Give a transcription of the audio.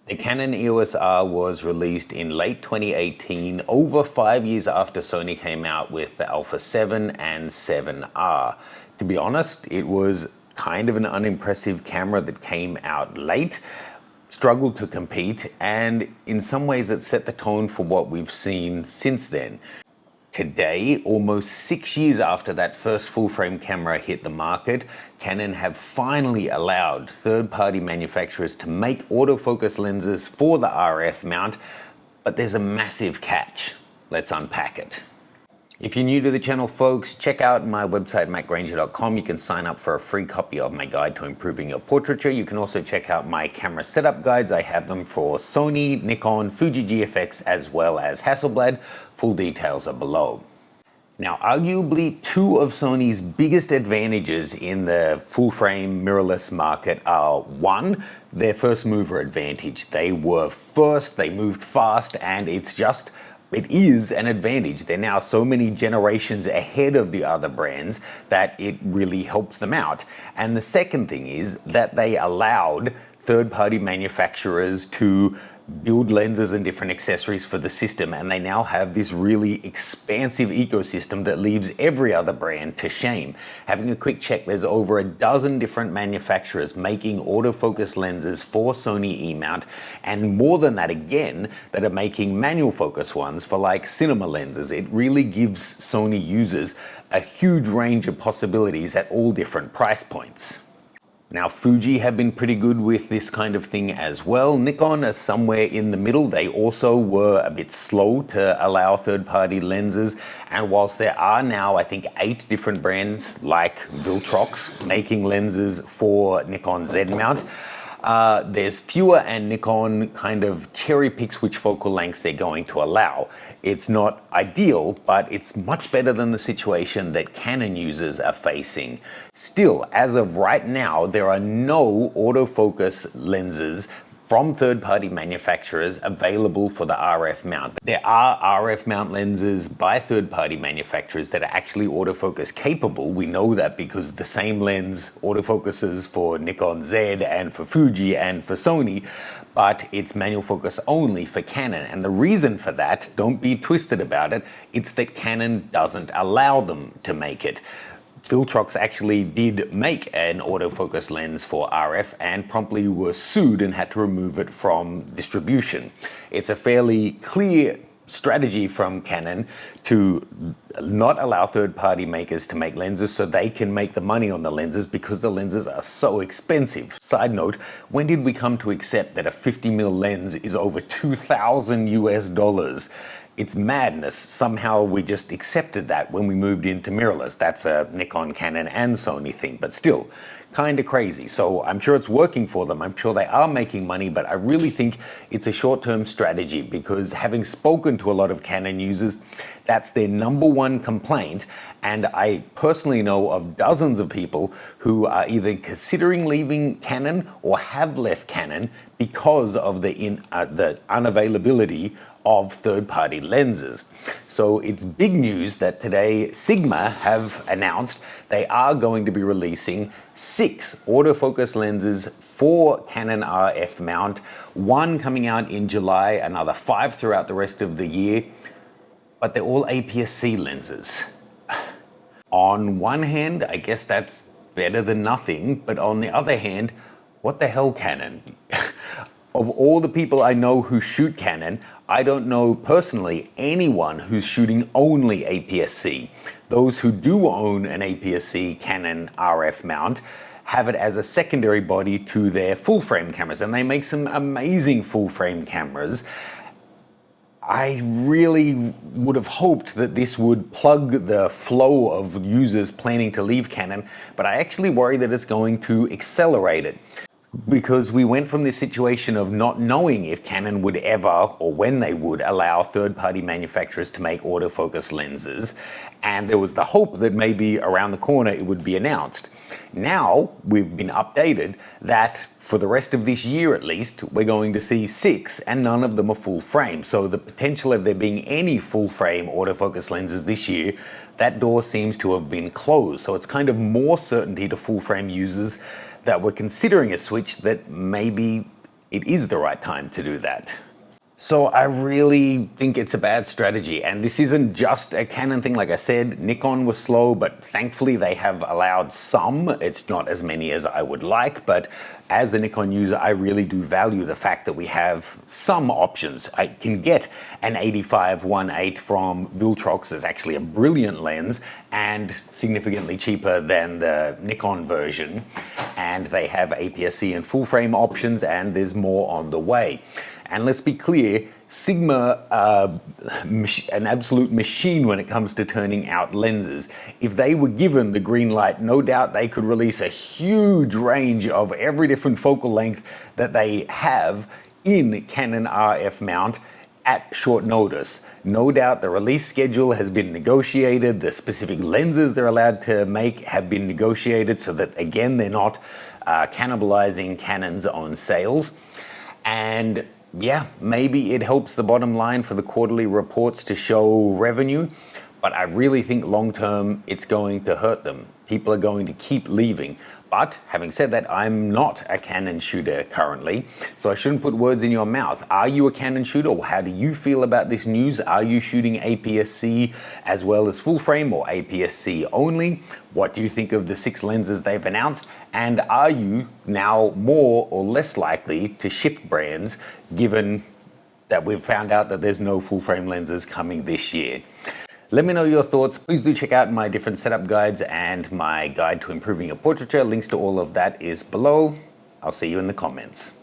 The Canon EOS R was released in late 2018, over 5 years after Sony came out with the Alpha 7 and 7R. To be honest, it was kind of an unimpressive camera that came out late, struggled to compete, and in some ways it set the tone for what we've seen since then. Today, almost 6 years after that first full-frame camera hit the market, Canon have finally allowed third-party manufacturers to make autofocus lenses for the RF mount, but there's a massive catch. Let's unpack it. If you're new to the channel, folks, check out my website, mattgranger.com. You can sign up for a free copy of my guide to improving your portraiture. You can also check out my camera setup guides. I have them for Sony, Nikon, Fuji GFX, as well as Hasselblad. Full details are below. Now, arguably, two of Sony's biggest advantages in the full-frame mirrorless market are, one, their first mover advantage. They were first, they moved fast, and it is an advantage. They're now so many generations ahead of the other brands that it really helps them out. And the second thing is that they allowed third-party manufacturers to build lenses and different accessories for the system, and they now have this really expansive ecosystem that leaves every other brand to shame. Having a quick check, there's over a dozen different manufacturers making autofocus lenses for Sony E-mount, and more than that again, that are making manual focus ones for like cinema lenses. It really gives Sony users a huge range of possibilities at all different price points. Now, Fuji have been pretty good with this kind of thing as well. Nikon is somewhere in the middle. They also were a bit slow to allow third-party lenses. And whilst there are now, I think, 8 different brands like Viltrox making lenses for Nikon Z mount, there's fewer, and Nikon kind of cherry picks which focal lengths they're going to allow. It's not ideal, but it's much better than the situation that Canon users are facing. Still, as of right now, there are no autofocus lenses from third-party manufacturers available for the RF mount. There are RF mount lenses by third-party manufacturers that are actually autofocus capable. We know that because the same lens autofocuses for Nikon Z and for Fuji and for Sony, but it's manual focus only for Canon. And the reason for that, don't be twisted about it, it's that Canon doesn't allow them to make it. Viltrox actually did make an autofocus lens for RF and promptly were sued and had to remove it from distribution. It's a fairly clear strategy from Canon to not allow third-party makers to make lenses so they can make the money on the lenses because the lenses are so expensive. Side note, when did we come to accept that a 50mm lens is over $2,000 US? It's madness. Somehow we just accepted that when we moved into mirrorless. That's a Nikon, Canon, and Sony thing, but still, kind of crazy. So I'm sure it's working for them. I'm sure they are making money, but I really think it's a short-term strategy because having spoken to a lot of Canon users, that's their #1 complaint. And I personally know of dozens of people who are either considering leaving Canon or have left Canon because of the unavailability of third-party lenses. So it's big news that today Sigma have announced they are going to be releasing 6 autofocus lenses for Canon RF mount, 1 coming out in July, another 5 throughout the rest of the year, but they're all APS-C lenses. On one hand, I guess that's better than nothing, but on the other hand, what the hell, Canon? Of all the people I know who shoot Canon, I don't know personally anyone who's shooting only APS-C. Those who do own an APS-C Canon RF mount have it as a secondary body to their full-frame cameras, and they make some amazing full-frame cameras. I really would have hoped that this would plug the flow of users planning to leave Canon, but I actually worry that it's going to accelerate it. Because we went from this situation of not knowing if Canon would ever or when they would allow third-party manufacturers to make autofocus lenses, and there was the hope that maybe around the corner it would be announced. Now we've been updated that for the rest of this year at least, we're going to see 6 and none of them are full frame. So the potential of there being any full frame autofocus lenses this year, that door seems to have been closed. So it's kind of more certainty to full frame users that were considering a switch that maybe it is the right time to do that. So I really think it's a bad strategy, and this isn't just a Canon thing. Like I said, Nikon was slow, but thankfully they have allowed some. It's not as many as I would like, but as a Nikon user, I really do value the fact that we have some options. I can get an 85-1.8 from Viltrox. It's actually a brilliant lens and significantly cheaper than the Nikon version. And they have APS-C and full frame options, and there's more on the way. And let's be clear, Sigma, an absolute machine when it comes to turning out lenses. If they were given the green light, no doubt they could release a huge range of every different focal length that they have in Canon RF mount at short notice. No doubt the release schedule has been negotiated, the specific lenses they're allowed to make have been negotiated so that, again, they're not cannibalizing Canon's own sales. And yeah, maybe it helps the bottom line for the quarterly reports to show revenue, but I really think long term it's going to hurt them. People are going to keep leaving. But having said that, I'm not a Canon shooter currently, so I shouldn't put words in your mouth. Are you a Canon shooter, or how do you feel about this news? Are you shooting APS-C as well as full frame, or APS-C only? What do you think of the 6 lenses they've announced? And are you now more or less likely to shift brands, given that we've found out that there's no full frame lenses coming this year? Let me know your thoughts. Please do check out my different setup guides and my guide to improving your portraiture. Links to all of that is below. I'll see you in the comments.